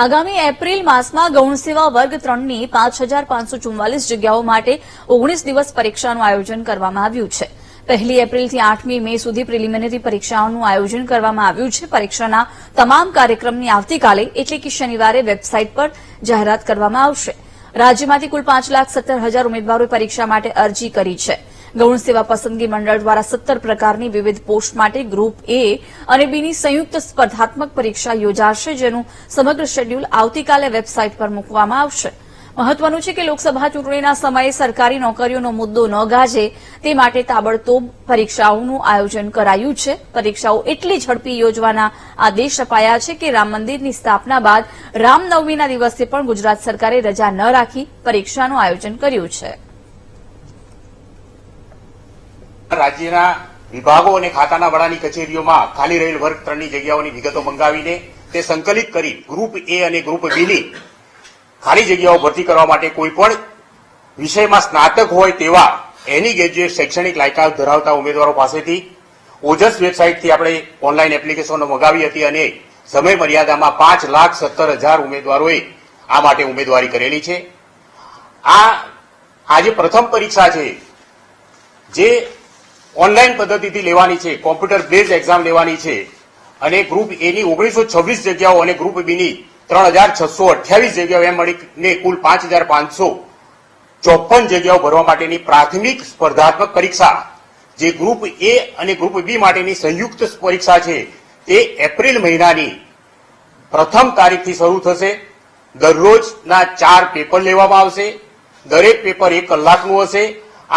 આગામી એપ્રિલ માસમાં ગૌણ સેવા વર્ગ 3ની 5544 જગ્યાઓ માટે 19 દિવસ પરીક્ષાનું આયોજન કરવામાં આવ્યું છે. 1 એપ્રિલથી 8મી મે સુધી પ્રિલિમિનરી પરીક્ષાઓનું આયોજન કરવામાં આવ્યું છે. પરીક્ષાના તમામ કાર્યક્રમની આવતીકાલે એટલે કે શનિવારે વેબસાઇટ પર જાહેરાત કરવામાં આવશે. રાજ્યમાંથી કુલ 5,17,000 ઉમેદવારોએ પરીક્ષા માટે અરજી કરી છે. ગૌણ સેવા પસંદગી મંડળ દ્વારા 17 પ્રકારની વિવિધ પોસ્ટ માટે ગ્રુપ એ અને બીની સંયુક્ત સ્પર્ધાત્મક પરીક્ષા યોજાશે, જેનું સમગ્ર શેડ્યુલ આવતીકાલે વેબસાઇટ પર મૂકવામાં આવશે. મહત્વનું છે કે લોકસભા ચૂંટણીના સમયે સરકારી નોકરીઓનો મુદ્દો ન ગાજે તે માટે તાબડતોબ પરીક્ષાઓનું આયોજન કરાયું છે. પરીક્ષાઓ એટલી ઝડપી યોજવાના આદેશ અપાયા છે કે રામ મંદિરની સ્થાપના બાદ રામનવમીના દિવસે પણ ગુજરાત સરકારે રજા ન રાખી પરીક્ષાનું આયોજન કર્યું છે. રાજ્યના વિભાગો અને ખાતાના વડાની કચેરીઓમાં ખાલી રહેલ વર્ગ 3ની જગ્યાઓની વિગતો મંગાવીને તે સંકલિત કરી ગ્રુપ એ અને ગ્રુપ બીની ખાલી જગ્યાઓ ભરતી કરવા માટે કોઈપણ વિષયમાં સ્નાતક હોય તેવા એની ગ્રેજ્યુએટ શૈક્ષણિક લાયકાત ધરાવતા ઉમેદવારો પાસેથી ઓજસ વેબસાઇટથી આપણે ઓનલાઈન એપ્લિકેશનો મંગાવી હતી અને સમય મર્યાદામાં 5,17,000 ઉમેદવારોએ આ માટે ઉમેદવારી કરેલી છે. આ જે પ્રથમ પરીક્ષા છે જે ઓનલાઈન પદ્ધતિથી લેવાની છે, કોમ્પ્યુટર બેઝ એક્ઝામ લેવાની છે અને ગ્રુપ એની 1926 જગ્યાઓ અને ગ્રુપ બીની 3,628 જગ્યાઓ એમ મળીને કુલ 5,554 જગ્યાઓ ભરવા માટેની પ્રાથમિક સ્પર્ધાત્મક પરીક્ષા જે ગ્રુપ એ અને ગ્રુપ બી માટેની સંયુક્ત પરીક્ષા છે તે એપ્રિલ મહિનાની પ્રથમ તારીખથી શરૂ થશે. દરરોજના 4 પેપર લેવામાં આવશે. દરેક પેપર 1 કલાકનું હશે.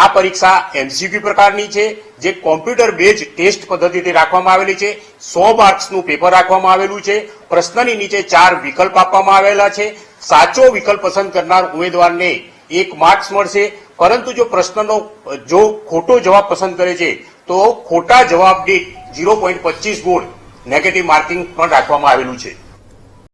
આ પરીક્ષા એમસીક્યુ પ્રકારની છે જે કોમ્પ્યુટર બેઝ ટેસ્ટ પદ્ધતિથી રાખવામાં આવેલી છે. 100 માર્ક્સનું પેપર રાખવામાં આવેલું છે. પ્રશ્નની નીચે 4 વિકલ્પ આપવામાં આવેલા છે. સાચો વિકલ્પ પસંદ કરનાર ઉમેદવારને 1 માર્ક્સ મળશે, પરંતુ જો પ્રશ્નનો ખોટો જવાબ પસંદ કરે છે તો ખોટા જવાબ દીઠ 0.25 ગુણ નેગેટિવ માર્કિંગ પણ રાખવામાં આવેલું છે.